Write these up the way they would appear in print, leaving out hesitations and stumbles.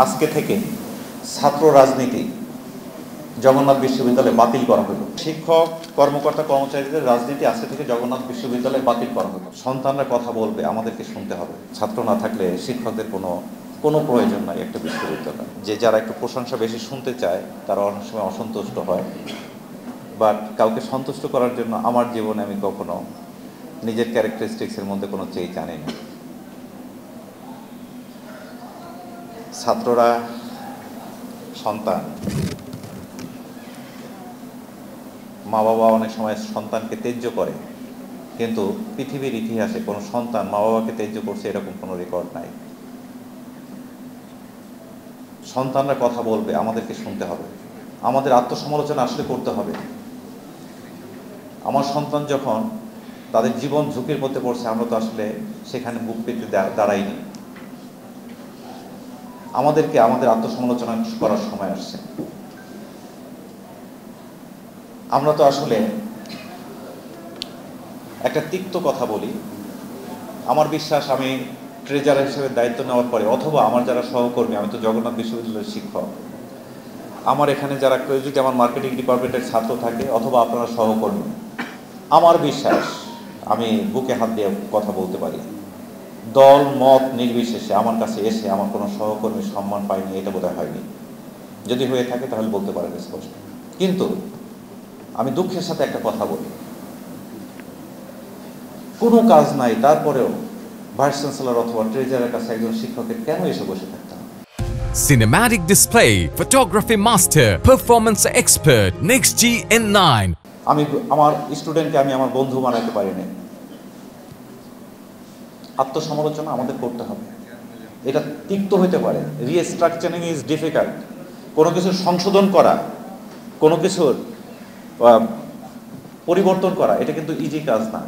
আজকে থেকে ছাত্র রাজনীতি জগন্নাথ বিশ্ববিদ্যালয়ে বাতিল করা হলো। শিক্ষক কর্মকর্তা কর্মচারীদের রাজনীতি আজকে থেকে জগন্নাথ বিশ্ববিদ্যালয়ে বাতিল করা হলো। সন্তানরা কথা বলবে, আমাদেরকে শুনতে হবে। ছাত্র না থাকলে শিক্ষকদের কোনো প্রয়োজন নাই একটা বিশ্ববিদ্যালয়। যে যারা একটু প্রশংসা বেশি শুনতে চায় তারা অনেক সময় অসন্তুষ্ট হয়, বাট কাউকে সন্তুষ্ট করার জন্য আমার জীবনে আমি কখনো নিজের ক্যারেক্টারিস্টিক্সের মধ্যে কোনো চেঞ্জ আনি না। ছাত্ররা সন্তান, মা বাবা অনেক সময় সন্তানকে ত্যায্য করে, কিন্তু পৃথিবীর ইতিহাসে কোনো সন্তান মা বাবাকে ত্যায্য করছে এরকম কোনো রেকর্ড নাই। সন্তানরা কথা বলবে, আমাদেরকে শুনতে হবে, আমাদের আত্মসমালোচনা আসলে করতে হবে। আমার সন্তান যখন তাদের জীবন ঝুঁকির মধ্যে পড়ছে, আমরা তো আসলে সেখানে বুক পেতে দাঁড়াইনি। আমাদেরকে আমাদের আত্মসমালোচনা করার সময় আসছে। আমরা তো আসলে একটা তিক্ত কথা বলি। আমার বিশ্বাস আমি ট্রেজারার হিসেবে দায়িত্ব নেওয়ার পরে, অথবা আমার যারা সহকর্মী, আমি তো জগন্নাথ বিশ্ববিদ্যালয়ের শিক্ষক, আমার এখানে যারা কেউ যদি আমার মার্কেটিং ডিপার্টমেন্টের ছাত্র থাকে অথবা আপনারা সহকর্মী, আমার বিশ্বাস আমি বুকে হাত দিয়ে কথা বলতে পারি। দল মত নির্বিশেষে আমার কাছে এসে আমার কোনো সহকর্মী সম্মান পায়নি, এটা বোধহয় হয়নি। যদি হয়ে থাকে তাহলে বলতে পারেন স্পষ্ট। কিন্তু আমি দুঃখের সাথে একটা কথা বলি, কোনো কাজ নাই তারপরেও ভাইস চ্যান্সেলর অথবা ট্রেজারের কাছে একজন শিক্ষকের কেন এসে বসে থাকতে হবে? Cinematic display, photography master, performance expert, NextG N9. আমি আমার স্টুডেন্টকে আমি আমার বন্ধু বানাতে পারি না। আত্মসমালোচনা আমাদের করতে হবে। এটা তিক্ত হতে পারে, রিস্ট্রাকচারিং ইজ ডিফিকাল্ট। কোনো কিছুর সংশোধন করা, কোনো কিছুর পরিবর্তন করা, এটা কিন্তু ইজি কাজ না।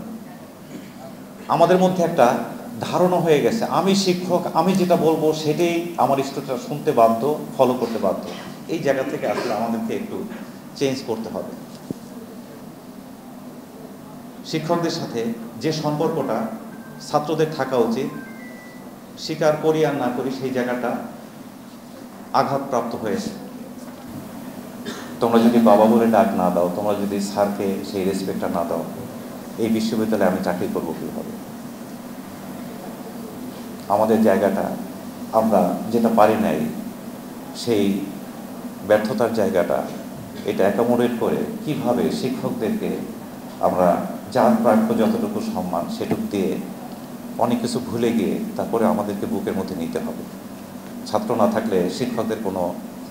আমাদের মধ্যে একটা ধারণা হয়ে গেছে, আমি শিক্ষক, আমি যেটা বলবো সেটাই আমার স্টুডেন্টরা শুনতে বাধ্য, ফলো করতে বাধ্য। এই জায়গা থেকে আসলে আমাদেরকে একটু চেঞ্জ করতে হবে। শিক্ষকদের সাথে যে সম্পর্কটা ছাত্রদের থাকা উচিত, স্বীকার করি আর না করি, সেই জায়গাটা আঘাতপ্রাপ্ত হয়েছে। তোমরা যদি বাবা বলে ডাক না দাও, তোমরা যদি স্যারকে সেই রেসপেক্টটা না দাও, এই বিশ্ববিদ্যালয়ে আমি চাকরি করবো কীভাবে? আমাদের জায়গাটা আমরা যেটা পারি নাই, সেই ব্যর্থতার জায়গাটা, এটা অ্যাকোমোডেট করে কিভাবে শিক্ষকদেরকে আমরা যার প্রাপ্য যতটুকু সম্মান সেটুকু দিয়ে অনেক কিছু ভুলে গিয়ে তারপরে আমাদেরকে বুকের মধ্যে নিতে হবে। ছাত্র না থাকলে শিক্ষকদের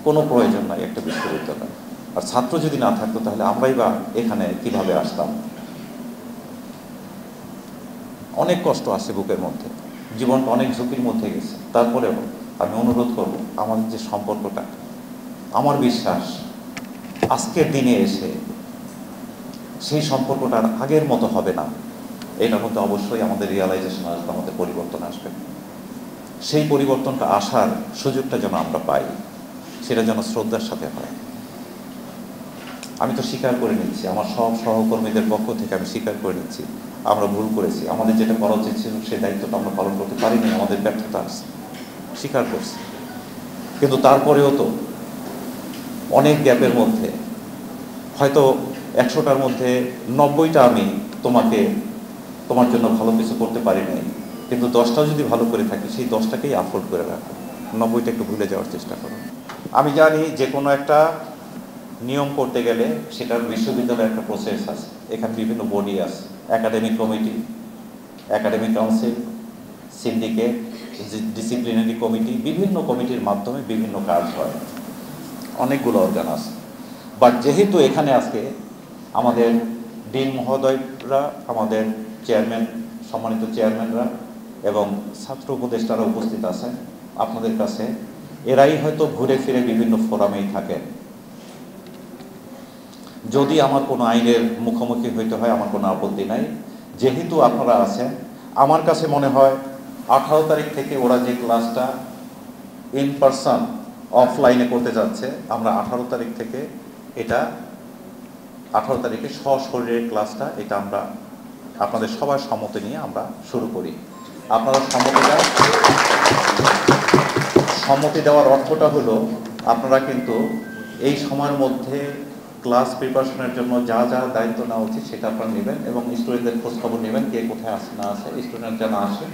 কোনো প্রয়োজন নাই একটা বিশ্ববিদ্যালয়। আর ছাত্র যদি না থাকতো তাহলে আমরাই বা এখানে কিভাবে আসতাম? অনেক কষ্ট আসে বুকের মধ্যে, জীবনটা অনেক ঝুঁকির মধ্যে গেছে। তারপরেও আমি অনুরোধ করব, আমাদের যে সম্পর্কটা, আমার বিশ্বাস আজকের দিনে এসে সেই সম্পর্কটা আর আগের মতো হবে না। এটার মধ্যে অবশ্যই আমাদের রিয়ালাইজেশন আসবে, আমাদের পরিবর্তন আসবে। সেই পরিবর্তনটা আসার সুযোগটা যেন আমরা পাই, সেটা যেন শ্রদ্ধার সাথে হয়। আমি তো স্বীকার করে নিচ্ছি, আমার সব সহকর্মীদের পক্ষ থেকে আমি স্বীকার করে নিচ্ছি, আমরা ভুল করেছি। আমাদের যেটা করা উচিত ছিল সেই দায়িত্বটা আমরা পালন করতে পারিনি, আমাদের ব্যর্থতা আছে, স্বীকার করছি। কিন্তু তারপরেও তো অনেক গ্যাপের মধ্যে, হয়তো 100টার মধ্যে 90টা আমি তোমার জন্য ভালো কিছু করতে পারি নাই, কিন্তু 10টা যদি ভালো করে থাকি, সেই 10টাকেই আফোর্ড করে রাখো, 90টা একটু ভুলে যাওয়ার চেষ্টা করো। আমি জানি যে কোনো একটা নিয়ম করতে গেলে সেটার বিশ্ববিদ্যালয়ের একটা প্রসেস আছে। এখানে বিভিন্ন বডি আছে, academic committee, academic council, syndicate, disciplinary committee, বিভিন্ন কমিটির মাধ্যমে বিভিন্ন কাজ হয়, অনেকগুলো অর্গান আছে। বাট যেহেতু এখানে আজকে আমাদের ডিন মহোদয়রা, আমাদের চেয়ারম্যান, সম্মানিত চেয়ারম্যানরা এবং ছাত্র উপদেষ্টারা উপস্থিত আছেন আপনাদের কাছে, এরাই হয়তো ঘুরে ফিরে বিভিন্ন ফোরামেই থাকেন। যদি আমার কোনো আইনের মুখোমুখি হইতে হয়, আমার কোনো আপত্তি নাই। যেহেতু আপনারা আছেন, আমার কাছে মনে হয় 18 তারিখ থেকে ওরা যে ক্লাসটা ইন পারসন অফলাইনে করতে যাচ্ছে, আমরা 18 তারিখ থেকে এটা 18 তারিখে সশরীরের ক্লাসটা, এটা আমরা আপনাদের সবার সম্মতি নিয়ে আমরা শুরু করি। আপনারা সম্মতি দেওয়ার অর্থটা হলো আপনারা কিন্তু এই সময়ের মধ্যে ক্লাস প্রিপারেশনের জন্য যা যা দায়িত্ব নেওয়া উচিত সেটা আপনারা নেবেন এবং স্টুডেন্টদের খোঁজখবর নেবেন কে কোথায় আসে না আসে, স্টুডেন্ট যেন আসে,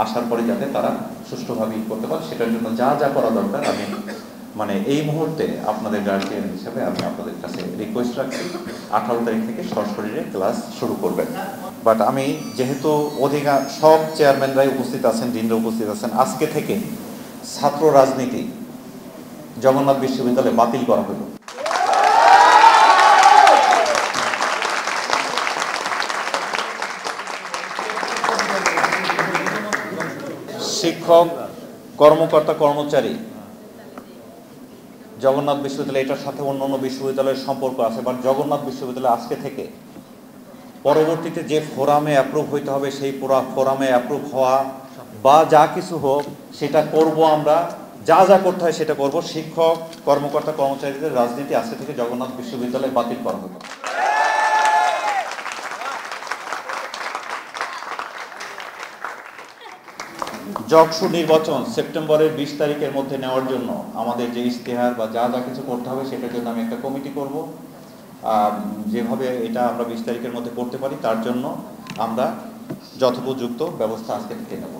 আসার পরে যাতে তারা সুষ্ঠুভাবে করতে পারে সেটার জন্য যা যা করা দরকার আমি এই মুহূর্তে আপনাদের গার্জিয়ান হিসেবে আমি আপনাদের কাছে রিকোয়েস্ট রাখছি 18 তারিখ থেকে সশরীরে ক্লাস শুরু করবেন। বাট আমি যেহেতু অধিকাংশ সব চেয়ারম্যানরাই উপস্থিত আছেন, ডিনরা উপস্থিত আছেন, আজকে থেকে ছাত্র রাজনীতি জগন্নাথ বিশ্ববিদ্যালয়ে বাতিল করা হলো। শিক্ষক, কর্মকর্তা, কর্মচারী জগন্নাথ বিশ্ববিদ্যালয়, এটার সাথে অন্যান্য বিশ্ববিদ্যালয়ের সম্পর্ক আছে, বাট জগন্নাথ বিশ্ববিদ্যালয় আজকে থেকে পরবর্তীতে যে ফোরামে অ্যাপ্রুভ হইতে হবে সেই ফোরামে অ্যাপ্রুভ হওয়া বা যা কিছু হোক সেটা করব, আমরা যা যা করতে হয় সেটা করব। শিক্ষক, কর্মকর্তা, কর্মচারীদের রাজনীতি আজকে থেকে জগন্নাথ বিশ্ববিদ্যালয়ে বাতিল করা হলো। জকসু নির্বাচন সেপ্টেম্বরের 20 তারিখের মধ্যে নেওয়ার জন্য আমাদের যে ইশতেহার বা যা যা কিছু করতে হবে সেটার জন্য আমি একটা কমিটি করব। যেভাবে এটা আমরা 20 তারিখের মধ্যে করতে পারি তার জন্য আমরা যথোপযুক্ত ব্যবস্থা আজকে থেকে নেব।